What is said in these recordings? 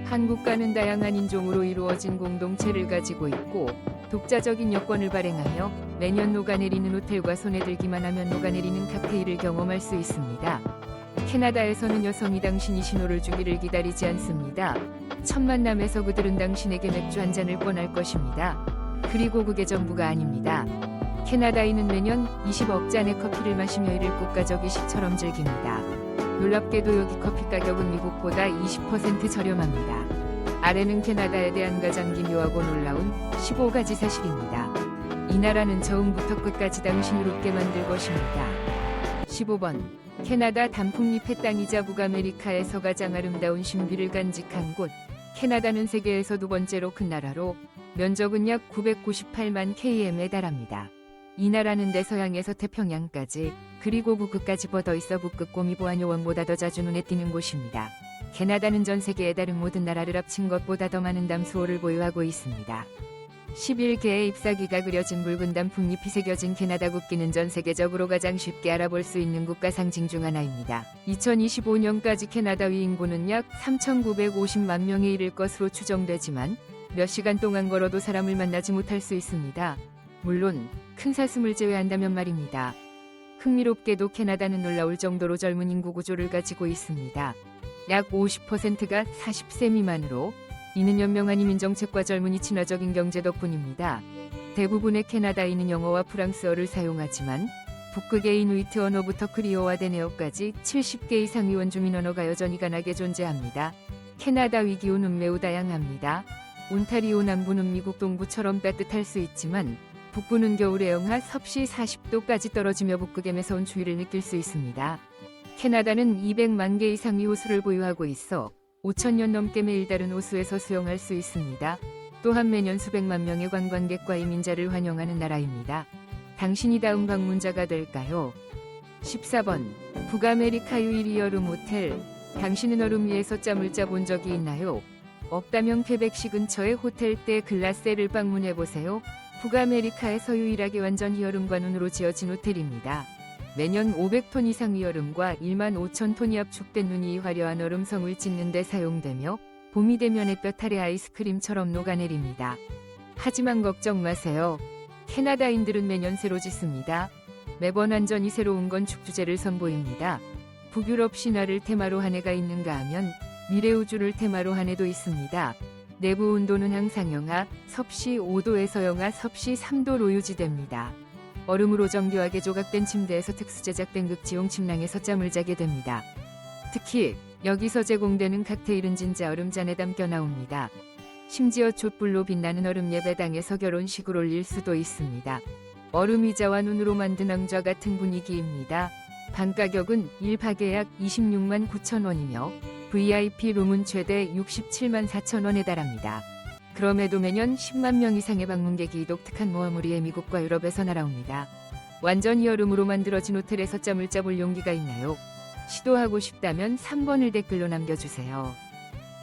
한국과는 다양한 인종으로 이루어진 공동체를 가지고 있고 독자적인 여건을 발행하며 매년 녹아내리는 호텔과 손에 들기만 하면 녹아내리는 칵테일을 경험할 수 있습니다. 캐나다에서는 여성이 당신이 신호를 주기를 기다리지 않습니다. 첫 만남에서 그들은 당신에게 맥주 한 잔을 권할 것입니다. 그리고 그게 전부가 아닙니다. 캐나다인은 매년 20억 잔의 커피를 마시며 이를 꽃가족이 시처럼 즐깁니다. 놀랍게도 여기 커피 가격은 미국보다 20% 저렴합니다. 아래는 캐나다에 대한 가장 기묘하고 놀라운 15가지 사실입니다. 이 나라는 처음부터 끝까지 당신을 웃게 만들 것입니다. 15번. 캐나다 단풍잎의 땅이자 북아메리카에서 가장 아름다운 신비를 간직한 곳. 캐나다는 세계에서 두 번째로 큰 나라로 면적은 약 998만 km에 달합니다. 이 나라는 대서양에서 태평양까지 그리고 북극까지 뻗어 있어 북극 고미보안 요원보다 더 자주 눈에 띄는 곳입니다. 캐나다는 전 세계의 다른 모든 나라를 합친 것보다 더 많은 담수호를 보유하고 있습니다. 11개의 잎사귀가 그려진 붉은 단풍잎이 새겨진 캐나다 국기는 전 세계적으로 가장 쉽게 알아볼 수 있는 국가 상징 중 하나입니다. 2025년까지 캐나다 위인구는 약 3,950만 명에 이를 것으로 추정되지만 몇 시간 동안 걸어도 사람을 만나지 못할 수 있습니다. 물론 큰 사슴을 제외한다면 말입니다. 흥미롭게도 캐나다는 놀라울 정도로 젊은 인구 구조를 가지고 있습니다. 약 50%가 40세 미만으로 이는 연명한 이민정책과 젊은이 친화적인 경제 덕분입니다. 대부분의 캐나다인은 영어와 프랑스어를 사용하지만 북극의 이누이트 언어부터 크리어와 데네어까지 70개 이상의 원주민 언어가 여전히 가나게 존재합니다. 캐나다 위기온은 매우 다양합니다. 온타리오 남부는 미국 동부처럼 따뜻할 수 있지만 북부는 겨울에 영하 섭씨 40도까지 떨어지며 북극의 매서운 추위를 느낄 수 있습니다. 캐나다는 200만 개 이상의 호수를 보유하고 있어 5,000년 넘게 매일 다른 호수에서 수영할 수 있습니다. 또한 매년 수백만 명의 관광객과 이민자를 환영하는 나라입니다. 당신이 다음 방문자가 될까요? 14번. 북아메리카 유일의 여름 호텔. 당신은 얼음 위에서 짬을 짜본 적이 있나요? 없다면 퀘벡시 근처의 호텔 대 글라세를 방문해보세요. 북아메리카에서 유일하게 완전히 얼음과 눈으로 지어진 호텔입니다. 매년 500톤 이상의 얼음과 1만 5천 톤이 압축된 눈이 화려한 얼음성을 짓는 데 사용되며 봄이 되면 햇볕 아래 아이스크림처럼 녹아내립니다. 하지만 걱정 마세요. 캐나다인들은 매년 새로 짓습니다. 매번 완전히 새로운 건축 주제를 선보입니다. 북유럽 신화를 테마로 한 해가 있는가 하면 미래우주를 테마로 한 해도 있습니다. 내부 온도는 항상 영하 섭씨 5도에서 영하 섭씨 3도로 유지됩니다. 얼음으로 정교하게 조각된 침대에서 특수 제작된 극지용 침낭에서 잠을 자게 됩니다. 특히 여기서 제공되는 칵테일은 진짜 얼음잔에 담겨 나옵니다. 심지어 촛불로 빛나는 얼음 예배당에서 결혼식을 올릴 수도 있습니다. 얼음의자와 눈으로 만든 왕좌 같은 분위기입니다. 방 가격은 1박에 약 26만 9천 원이며 VIP 룸은 최대 67만 4천 원에 달합니다. 그럼에도 매년 10만 명 이상의 방문객이 독특한 모아무리에 미국과 유럽에서 날아옵니다. 완전히 얼음으로 만들어진 호텔에서 짬을 짜볼 용기가 있나요? 시도하고 싶다면 3번을 댓글로 남겨주세요.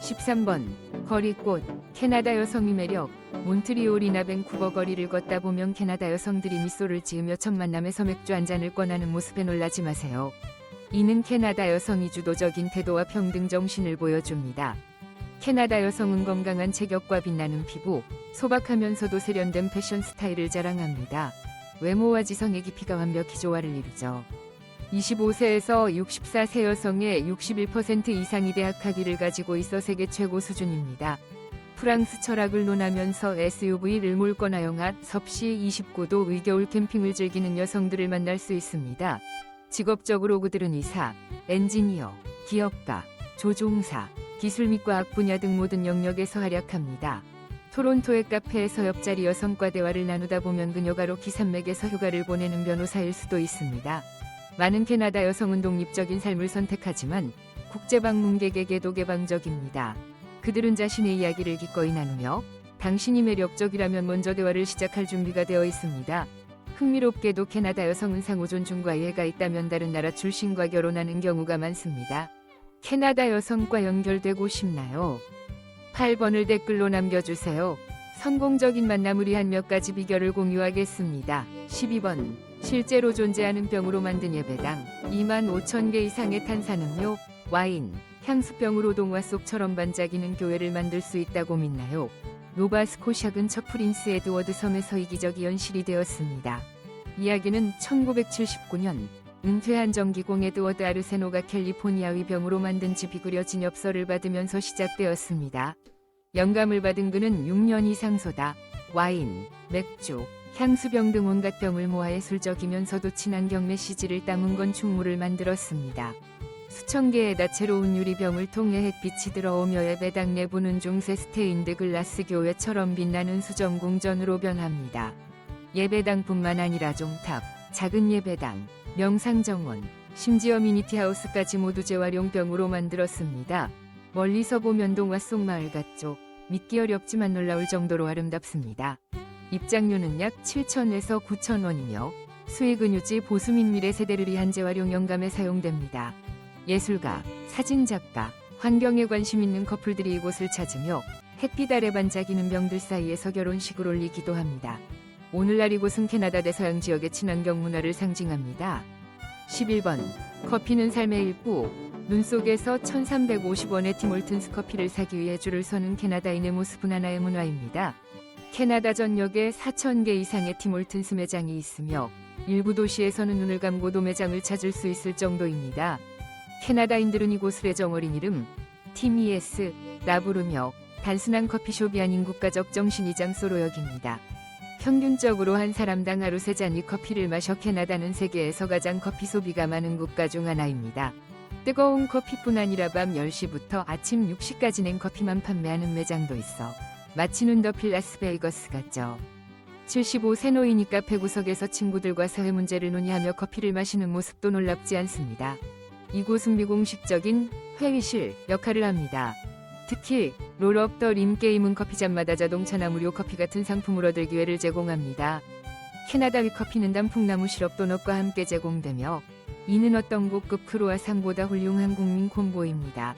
13번. 거리꽃. 캐나다 여성의 매력. 몬트리올이나 밴쿠버 거리를 걷다 보면 캐나다 여성들이 미소를 지으며 첫 만남에서 맥주 한 잔을 권하는 모습에 놀라지 마세요. 이는 캐나다 여성이 주도적인 태도와 평등 정신을 보여줍니다. 캐나다 여성은 건강한 체격과 빛나는 피부, 소박하면서도 세련된 패션 스타일을 자랑합니다. 외모와 지성의 깊이가 완벽히 조화를 이루죠. 25세에서 64세 여성의 61% 이상이 대학 학위를 가지고 있어 세계 최고 수준입니다. 프랑스 철학을 논하면서 SUV를 몰거나 영하 섭씨 29도 겨울 캠핑을 즐기는 여성들을 만날 수 있습니다. 직업적으로 그들은 의사, 엔지니어, 기업가, 조종사, 기술 및 과학 분야 등 모든 영역에서 활약합니다. 토론토의 카페에서 옆자리 여성과 대화를 나누다 보면 그녀가 로키 산맥에서 휴가를 보내는 변호사일 수도 있습니다. 많은 캐나다 여성은 독립적인 삶을 선택하지만 국제 방문객에게도 개방적입니다. 그들은 자신의 이야기를 기꺼이 나누며 당신이 매력적이라면 먼저 대화를 시작할 준비가 되어 있습니다. 흥미롭게도 캐나다 여성은 상호 존중과 이해가 있다면 다른 나라 출신과 결혼하는 경우가 많습니다. 캐나다 여성과 연결되고 싶나요? 8번을 댓글로 남겨주세요. 성공적인 만남을 위한 몇 가지 비결을 공유하겠습니다. 12번. 실제로 존재하는 병으로 만든 예배당. 2만 5천 개 이상의 탄산음료. 와인, 향수병으로 동화 속처럼 반짝이는 교회를 만들 수 있다고 믿나요? 노바스코샤 근처 프린스 에드워드 섬에서 이기적이 연실이 되었습니다. 이야기는 1979년 은퇴한 정기공 에드워드 아르세노가 캘리포니아 위병으로 만든 집이 그려진 엽서를 받으면서 시작되었습니다. 영감을 받은 그는 6년 이상 소다, 와인, 맥주, 향수병 등 온갖 병을 모아 예술적이면서도 친환경 메시지를 담은 건축물을 만들었습니다. 수천 개의 다채로운 유리병을 통해 햇빛이 들어오며 예배당 내부는 중세 스테인드 글라스 교회처럼 빛나는 수정 궁전으로 변합니다. 예배당뿐만 아니라 종탑, 작은 예배당, 명상정원, 심지어 미니티하우스까지 모두 재활용병으로 만들었습니다. 멀리서 보면 동화 속 마을 같죠. 믿기 어렵지만 놀라울 정도로 아름답습니다. 입장료는 약 7,000에서 9,000원이며 수익은 유지 보수 및 미래 세대를 위한 재활용 영감에 사용됩니다. 예술가, 사진작가, 환경에 관심 있는 커플들이 이곳을 찾으며 햇빛 아래 반짝이는 병들 사이에서 결혼식을 올리기도 합니다. 오늘날 이곳은 캐나다 대서양 지역의 친환경 문화를 상징합니다. 11번 커피는 삶의 일부. 눈 속에서 1,350원의 팀홀튼스 커피를 사기 위해 줄을 서는 캐나다인의 모습은 하나의 문화입니다. 캐나다 전역에 4,000개 이상의 팀홀튼스 매장이 있으며 일부 도시에서는 눈을 감고도 매장을 찾을 수 있을 정도입니다. 캐나다인들은 이곳을 애정어린 이름 팀ES라 부르며 단순한 커피숍이 아닌 국가적 정신이 장소로 여깁니다. 평균적으로 한 사람당 하루 3잔이 커피를 마셔 캐나다는 세계에서 가장 커피 소비가 많은 국가 중 하나입니다. 뜨거운 커피뿐 아니라 밤 10시부터 아침 6시까지 냉커피만 판매하는 매장도 있어 마치 눈덮일 라스베이거스 같죠. 75세 노인이 카페 구석에서 친구들과 사회 문제를 논의하며 커피를 마시는 모습도 놀랍지 않습니다. 이곳은 비공식적인 회의실 역할을 합니다. 특히 롤업 더 림 게임은 커피잔마다 자동차나 무료 커피 같은 상품을 얻을 기회를 제공합니다. 캐나다 위커피는 단풍나무 시럽 도넛과 함께 제공되며 이는 어떤 고급 크로아상보다 훌륭한 국민 콤보입니다.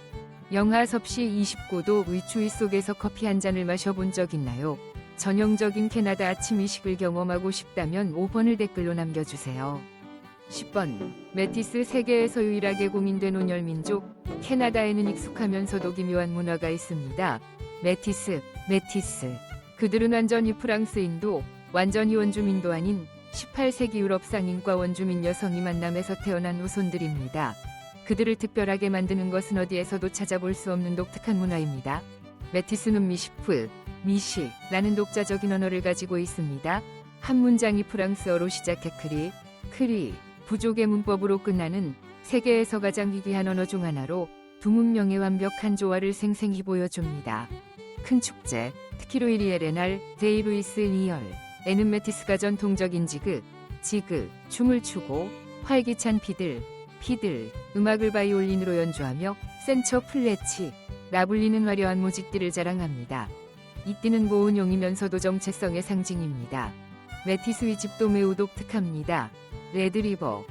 영하 섭씨 29도 추위 속에서 커피 한 잔을 마셔본 적 있나요? 전형적인 캐나다 아침 이식을 경험하고 싶다면 5번을 댓글로 남겨주세요. 10번 메티스 세계에서 유일하게 공인된 온열민족. 캐나다에는 익숙하면서도 기묘한 문화가 있습니다. 메티스. 그들은 완전히 프랑스인도 완전히 원주민도 아닌 18세기 유럽 상인과 원주민 여성이 만남에서 태어난 후손들입니다. 그들을 특별하게 만드는 것은 어디에서도 찾아볼 수 없는 독특한 문화입니다. 메티스는 미시라는 독자적인 언어를 가지고 있습니다. 한 문장이 프랑스어로 시작해 크리, 부족의 문법으로 끝나는 세계에서 가장 희귀한 언어 중 하나로 두 문명의 완벽한 조화를 생생히 보여줍니다. 큰 축제, 특히 루이리엘의 날, 데이루이스 리얼에는 메티스가 전통적인 지그, 춤을 추고 활기찬 피들, 음악을 바이올린으로 연주하며 센처 플래치라 불리는 화려한 모직들을 자랑합니다. 이 띠는 모은용이면서도 정체성의 상징입니다. 메티스의 집도 매우 독특합니다. 레드리버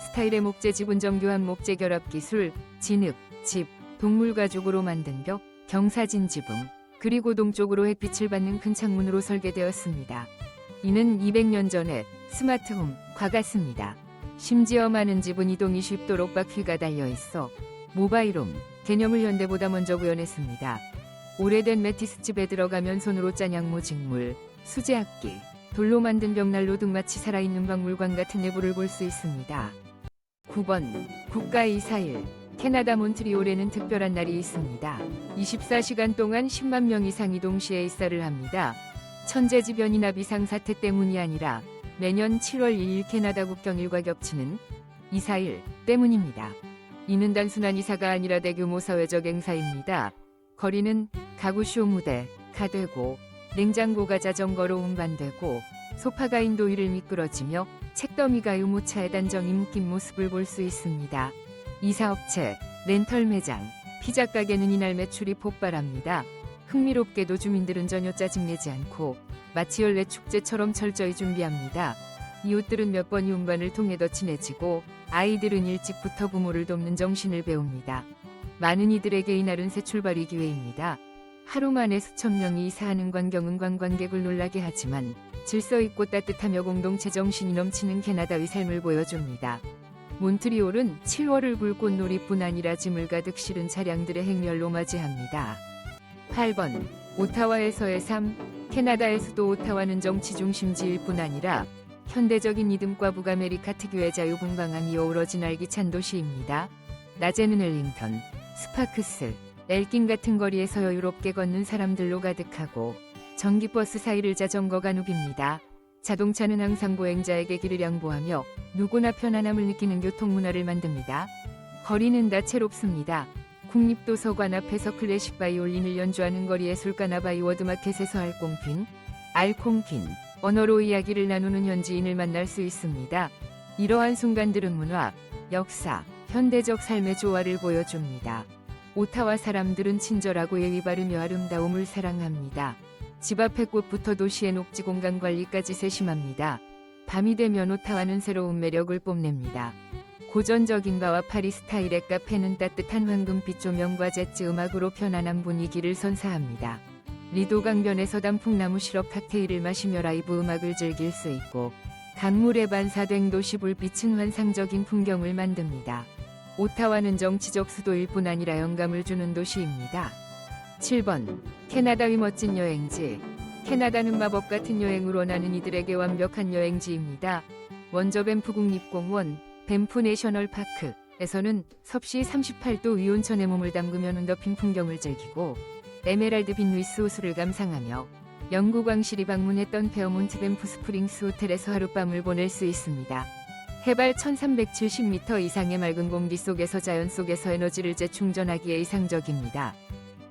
스타일의 목재집은 정교한 목재 결합 기술, 진흙, 집, 동물 가죽으로 만든 벽, 경사진 지붕, 그리고 동쪽으로 햇빛을 받는 큰 창문으로 설계되었습니다. 이는 200년 전에 스마트홈과 같습니다. 심지어 많은 집은 이동이 쉽도록 바퀴가 달려있어 모바일홈 개념을 현대보다 먼저 구현했습니다. 오래된 메티스 집에 들어가면 손으로 짠 양모직물, 수제악기, 돌로 만든 벽난로 등 마치 살아있는 박물관 같은 내부를 볼 수 있습니다. 9번 국가 이사일. 캐나다 몬트리올에는 특별한 날이 있습니다. 24시간 동안 10만 명 이상이 동시에 이사를 합니다. 천재지변이나 비상사태 때문이 아니라 매년 7월 2일 캐나다 국경일과 겹치는 이사일 때문입니다. 이는 단순한 이사가 아니라 대규모 사회적 행사입니다. 거리는 가구쇼 무대가 되고 냉장고가 자전거로 운반되고 소파가 인도 위를 미끄러지며 책더미가 유모차에 단정히 묶인 모습을 볼 수 있습니다. 이사업체, 렌털 매장, 피자 가게는 이날 매출이 폭발합니다. 흥미롭게도 주민들은 전혀 짜증내지 않고 마치 연례 축제처럼 철저히 준비합니다. 이웃들은 몇 번이 운반을 통해 더 친해지고 아이들은 일찍부터 부모를 돕는 정신을 배웁니다. 많은 이들에게 이날은 새 출발의 기회입니다. 하루 만에 수천 명이 이사하는 광경은 관광객을 놀라게 하지만 질서 있고 따뜻하며 공동체 정신이 넘치는 캐나다의 삶을 보여줍니다. 몬트리올은 7월을 불꽃놀이뿐 아니라 짐을 가득 실은 차량들의 행렬로 맞이합니다. 8번 오타와에서의 삶. 캐나다의 수도 오타와는 정치 중심지일 뿐 아니라 현대적인 리듬과 북아메리카 특유의 자유분방함이 어우러진 알기찬 도시입니다. 낮에는 엘링턴, 스파크스, 엘긴 같은 거리에서 여유롭게 걷는 사람들로 가득하고 전기버스 사이를 자전거가 누빕니다. 자동차는 항상 보행자에게 길을 양보하며 누구나 편안함을 느끼는 교통문화를 만듭니다. 거리는 다채롭습니다. 국립도서관 앞에서 클래식 바이올린을 연주하는 거리예술가 나바이워드 마켓에서 알콩퀸, 언어로 이야기를 나누는 현지인을 만날 수 있습니다. 이러한 순간들은 문화, 역사, 현대적 삶의 조화를 보여줍니다. 오타와 사람들은 친절하고 예의 바르며 아름다움을 사랑합니다. 집 앞의 꽃부터 도시의 녹지 공간 관리까지 세심합니다. 밤이 되면 오타와는 새로운 매력을 뽐냅니다. 고전적인 바와 파리 스타일의 카페는 따뜻한 황금빛 조명과 재즈 음악으로 편안한 분위기를 선사합니다. 리도 강변에서 단풍나무 시럽 칵테일을 마시며 라이브 음악을 즐길 수 있고 강물에 반사된 도시 불빛은 환상적인 풍경을 만듭니다. 오타와는 정치적 수도일 뿐 아니라 영감을 주는 도시입니다. 7번 캐나다의 멋진 여행지. 캐나다는 마법 같은 여행을 원하는 이들에게 완벽한 여행지입니다. 먼저 밴프 국립공원, 밴프 내셔널 파크에서는 섭씨 38도 위온천에 몸을 담그며 눈 덮인 풍경을 즐기고 에메랄드 빛 루이스 호수를 감상하며 영국 왕실이 방문했던 페어몬트 밴프 스프링스 호텔에서 하룻밤을 보낼 수 있습니다. 해발 1370m 이상의 맑은 공기 속에서 자연 속에서 에너지를 재충전하기에 이상적입니다.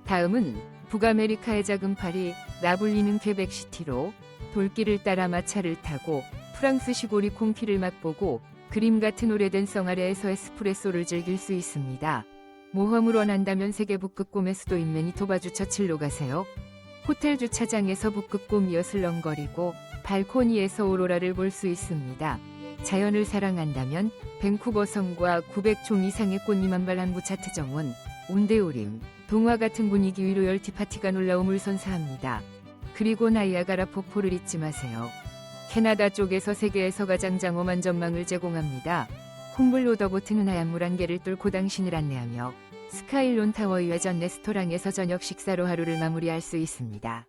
다음은 북아메리카의 작은 파리, 라블리는 퀘벡시티로 돌길을 따라 마차를 타고 프랑스 시골이 콩피를 맛보고 그림 같은 오래된 성 아래에서 에스프레소를 즐길 수 있습니다. 모험을 원한다면 세계 북극곰의 수도인 매니토바 주처칠로 가세요. 호텔 주차장에서 북극곰이어 슬렁거리고 발코니에서 오로라를 볼 수 있습니다. 자연을 사랑한다면 밴쿠버 성과 900종 이상의 꽃잎 한발 한부 차트 정원, 온대우림, 동화 같은 분위기 위로 열티 파티가 놀라움을 선사합니다. 그리고 나이아가라 폭포를 잊지 마세요. 캐나다 쪽에서 세계에서 가장 장엄한 전망을 제공합니다. 홈블로더보트는 하얀 물 안개를 뚫고 당신을 안내하며 스카일론 타워 이외전 레스토랑에서 저녁 식사로 하루를 마무리할 수 있습니다.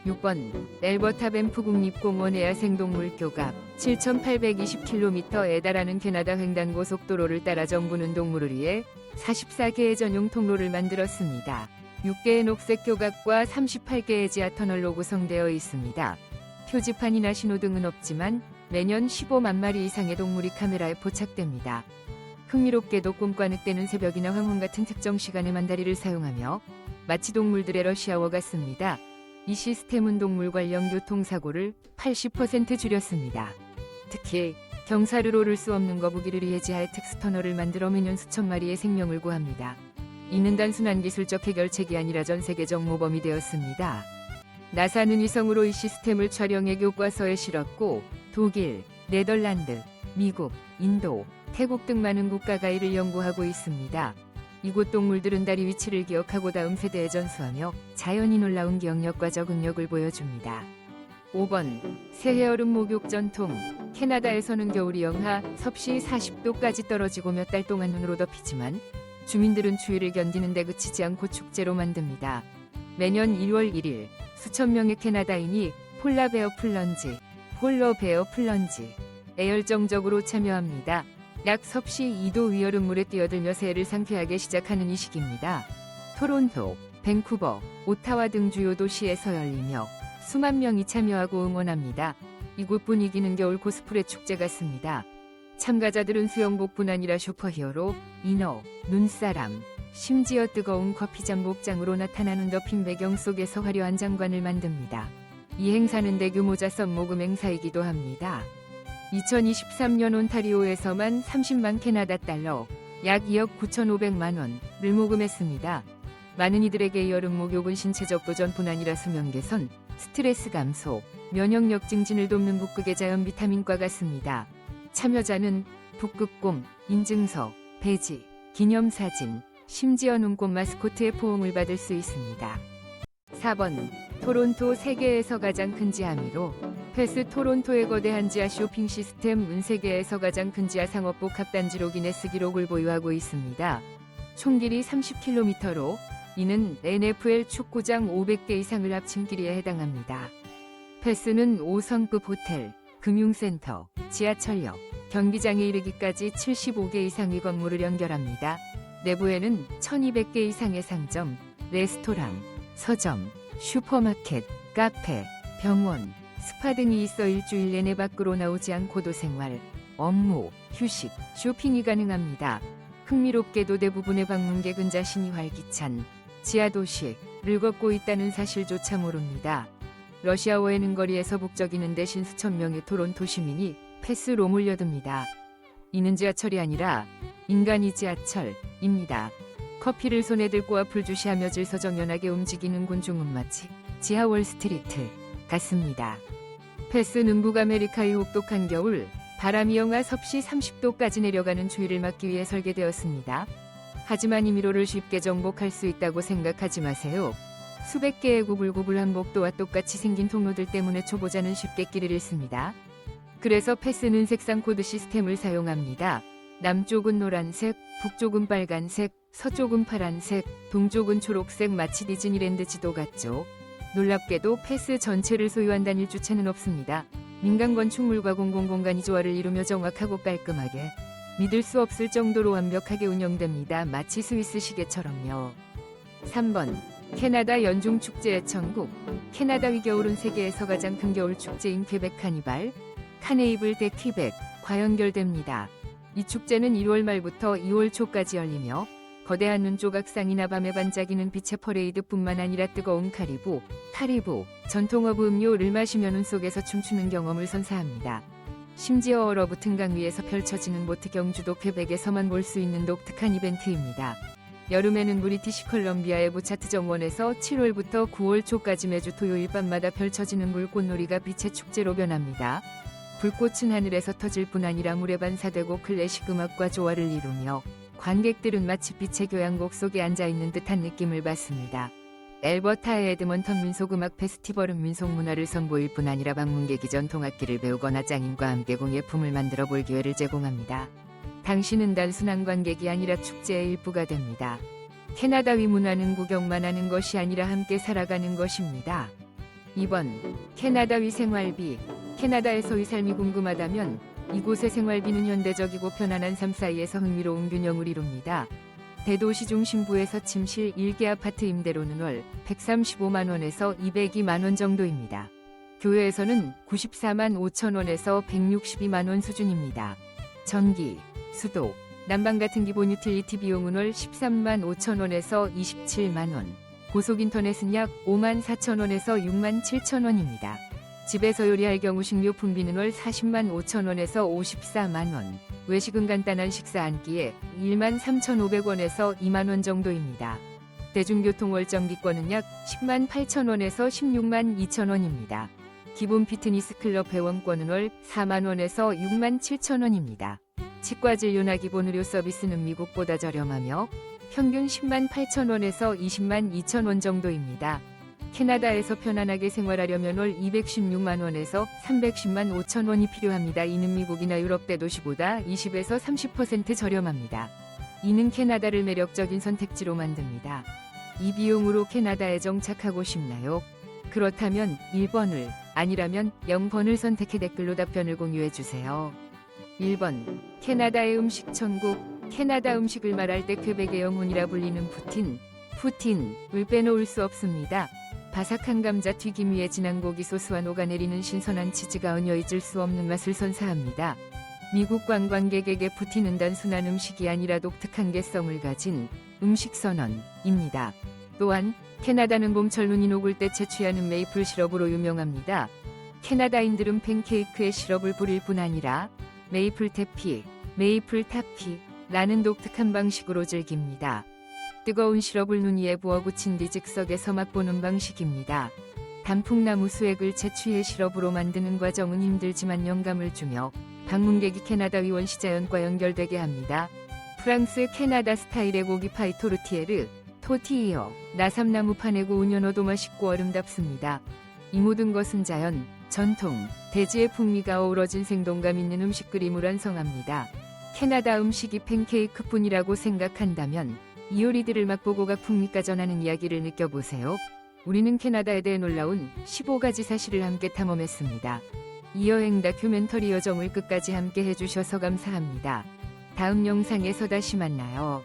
6번 엘버타 밴프 국립공원의 야생동물 교갑. 7,820km에 달하는 캐나다 횡단고속도로를 따라 정부는 동물을 위해 44개의 전용 통로를 만들었습니다. 6개의 녹색 교각과 38개의 지하터널로 구성되어 있습니다. 표지판이나 신호등은 없지만 매년 15만 마리 이상의 동물이 카메라에 포착됩니다. 흥미롭게도 꿈과 늑대는 새벽이나 황혼 같은 특정 시간에 만다리를 사용하며 마치 동물들의 러시아워 같습니다. 이 시스템은 동물 관련 교통사고를 80% 줄였습니다. 특히 경사를 오를 수 없는 거북이를 위해 지하에 특수터널을 만들어 매년 수천 마리의 생명을 구합니다. 이는 단순한 기술적 해결책이 아니라 전 세계적 모범이 되었습니다. 나사는 위성으로 이 시스템을 촬영해 교과서에 실었고 독일, 네덜란드, 미국, 인도, 태국 등 많은 국가가 이를 연구하고 있습니다. 이곳 동물들은 다리 위치를 기억하고 다음 세대에 전수하며 자연이 놀라운 기억력과 적응력을 보여줍니다. 5번 새해 여름 목욕 전통. 캐나다에서는 겨울이 영하 섭씨 40도까지 떨어지고 몇 달 동안 눈으로 덮이지만 주민들은 추위를 견디는데 그치지 않고 축제로 만듭니다. 매년 1월 1일 수천 명의 캐나다인이 폴러 베어 플런지에 열정적으로 참여합니다. 약 섭씨 2도 위얼음물에 뛰어들며 새해를 상쾌하게 시작하는 이 시기입니다. 토론토, 밴쿠버, 오타와 등 주요 도시에서 열리며 수만 명이 참여하고 응원합니다. 이곳 분위기는 겨울 코스프레 축제 같습니다. 참가자들은 수영복뿐 아니라 슈퍼히어로, 이너, 눈사람, 심지어 뜨거운 커피잔 복장으로 나타나는 덮인 배경 속에서 화려한 장관을 만듭니다. 이 행사는 대규모 자선 모금 행사이기도 합니다. 2023년 온타리오에서만 30만 캐나다 달러, 약 2억 9,500만 원을 모금했습니다. 많은 이들에게 이 여름 목욕은 신체적 도전뿐 아니라 수면 개선, 스트레스 감소, 면역력 증진을 돕는 북극의 자연 비타민과 같습니다. 참여자는 북극곰, 인증서, 배지, 기념사진, 심지어 눈꽃 마스코트의 포옹을 받을 수 있습니다. 4번 토론토 세계에서 가장 큰 지하미로. 패스 토론토의 거대한 지하 쇼핑 시스템은 세계에서 가장 큰 지하 상업복 합단지로 기네스 기록을 보유하고 있습니다. 총 길이 30km로 이는 NFL 축구장 500개 이상을 합친 길이에 해당합니다. 패스는 5성급 호텔, 금융센터, 지하철역, 경기장에 이르기까지 75개 이상의 건물을 연결합니다. 내부에는 1200개 이상의 상점, 레스토랑, 서점, 슈퍼마켓, 카페, 병원, 스파 등이 있어 일주일 내내 밖으로 나오지 않고도 생활, 업무, 휴식, 쇼핑이 가능합니다. 흥미롭게도 대부분의 방문객은 자신이 활기찬 지하도시를 걷고 있다는 사실조차 모릅니다. 러시아어에는 거리에서 북적이는 대신 수천 명의 토론토 시민이 패스로 몰려듭니다. 이는 지하철이 아니라 인간이 지하철입니다. 커피를 손에 들고 앞을 주시하며 질서정연하게 움직이는 곤충은 마치 지하 월스트리트 같습니다. 패스는 북아메리카의 혹독한 겨울, 바람이 영하 섭씨 30도까지 내려가는 추위를 막기 위해 설계되었습니다. 하지만 이 미로를 쉽게 정복할 수 있다고 생각하지 마세요. 수백 개의 구불구불한 복도와 똑같이 생긴 통로들 때문에 초보자는 쉽게 길을 잃습니다. 그래서 패스는 색상 코드 시스템을 사용합니다. 남쪽은 노란색, 북쪽은 빨간색, 서쪽은 파란색, 동쪽은 초록색, 마치 디즈니랜드 지도 같죠. 놀랍게도 패스 전체를 소유한 단일 주체는 없습니다. 민간 건축물과 공공공간이 조화를 이루며 정확하고 깔끔하게 믿을 수 없을 정도로 완벽하게 운영됩니다. 마치 스위스 시계처럼요. 3번. 캐나다 연중축제의 천국. 캐나다의 겨울은 세계에서 가장 큰 겨울축제인 퀘벡 카니발, 카네이블 대 퀴벡과 연결됩니다. 이 축제는 1월 말부터 2월 초까지 열리며 거대한 눈 조각상이나 밤에 반짝이는 빛의 퍼레이드뿐만 아니라 뜨거운 카리보, 전통어부 음료를 마시며 눈 속에서 춤추는 경험을 선사합니다. 심지어 얼어붙은 강 위에서 펼쳐지는 보트 경주도 퀘벡에서만 볼 수 있는 독특한 이벤트입니다. 여름에는 브리티시 컬럼비아의 부차트 정원에서 7월부터 9월 초까지 매주 토요일 밤마다 펼쳐지는 불꽃놀이가 빛의 축제로 변합니다. 불꽃은 하늘에서 터질 뿐 아니라 물에 반사되고 클래식 음악과 조화를 이루며 관객들은 마치 빛의 교향곡 속에 앉아있는 듯한 느낌을 받습니다. 엘버타의 에드먼턴 민속음악 페스티벌은 민속문화를 선보일 뿐 아니라 방문객이 전통악기를 배우거나 장인과 함께 공예품을 만들어 볼 기회를 제공합니다. 당신은 단순한 관객이 아니라 축제의 일부가 됩니다. 캐나다의 문화는 구경만 하는 것이 아니라 함께 살아가는 것입니다. 2번. 캐나다의 생활비. 캐나다에서의 삶이 궁금하다면 이곳의 생활비는 현대적이고 편안한 삶 사이에서 흥미로운 균형을 이룹니다. 대도시 중심부에서 침실 1개 아파트 임대료는 월 135만 원에서 202만 원 정도입니다. 교외에서는 94만 5천 원에서 162만 원 수준입니다. 전기, 수도, 난방 같은 기본 유틸리티 비용은 월 13만 5천 원에서 27만 원, 고속인터넷은 약 5만 4천 원에서 6만 7천 원입니다. 집에서 요리할 경우 식료품비는 월 40만 5천 원에서 54만 원, 외식은 간단한 식사 한 끼에 1만 3,500원에서 2만 원 정도입니다. 대중교통 월정기권은 약 10만 8천 원에서 16만 2천 원입니다. 기본 피트니스 클럽 회원권은 월 4만 원에서 6만 7천 원입니다. 치과 진료나 기본 의료 서비스는 미국보다 저렴하며 평균 10만 8천 원에서 20만 2천 원 정도입니다. 캐나다에서 편안하게 생활하려면 월 216만 원에서 310만 5천 원이 필요합니다. 이는 미국이나 유럽 대도시보다 20에서 30% 저렴합니다. 이는 캐나다를 매력적인 선택지로 만듭니다. 이 비용으로 캐나다에 정착하고 싶나요? 그렇다면 1번을, 아니라면 0번을 선택해 댓글로 답변을 공유해주세요. 1번. 캐나다의 음식 천국. 캐나다 음식을 말할 때 퀘벡의 영혼이라 불리는 푸틴을 빼놓을 수 없습니다. 바삭한 감자 튀김 위에 진한 고기 소스와 녹아내리는 신선한 치즈가 얹어 잊을 수 없는 맛을 선사합니다. 미국 관광객에게 푸틴은 단순한 음식이 아니라 독특한 개성을 가진 음식 선언입니다. 또한 캐나다는 봄철 눈이 녹을 때 채취하는 메이플 시럽으로 유명합니다. 캐나다인들은 팬케이크에 시럽을 뿌릴 뿐 아니라 메이플 타피라는 독특한 방식으로 즐깁니다. 뜨거운 시럽을 눈 위에 부어 굳힌 뒤 즉석에서 맛보는 방식입니다. 단풍나무 수액을 채취해 시럽으로 만드는 과정은 힘들지만 영감을 주며 방문객이 캐나다 위원시 자연과 연결되게 합니다. 프랑스 캐나다 스타일의 고기 파이 토티이어, 나삼나무 판에 구운 연어도 맛있고 아름답습니다. 이 모든 것은 자연, 전통, 대지의 풍미가 어우러진 생동감 있는 음식 그림을 완성합니다. 캐나다 음식이 팬케이크뿐이라고 생각한다면 이 요리들을 맛보고가 풍미가 전하는 이야기를 느껴보세요. 우리는 캐나다에 대해 놀라운 15가지 사실을 함께 탐험했습니다. 이 여행 다큐멘터리 여정을 끝까지 함께 해주셔서 감사합니다. 다음 영상에서 다시 만나요.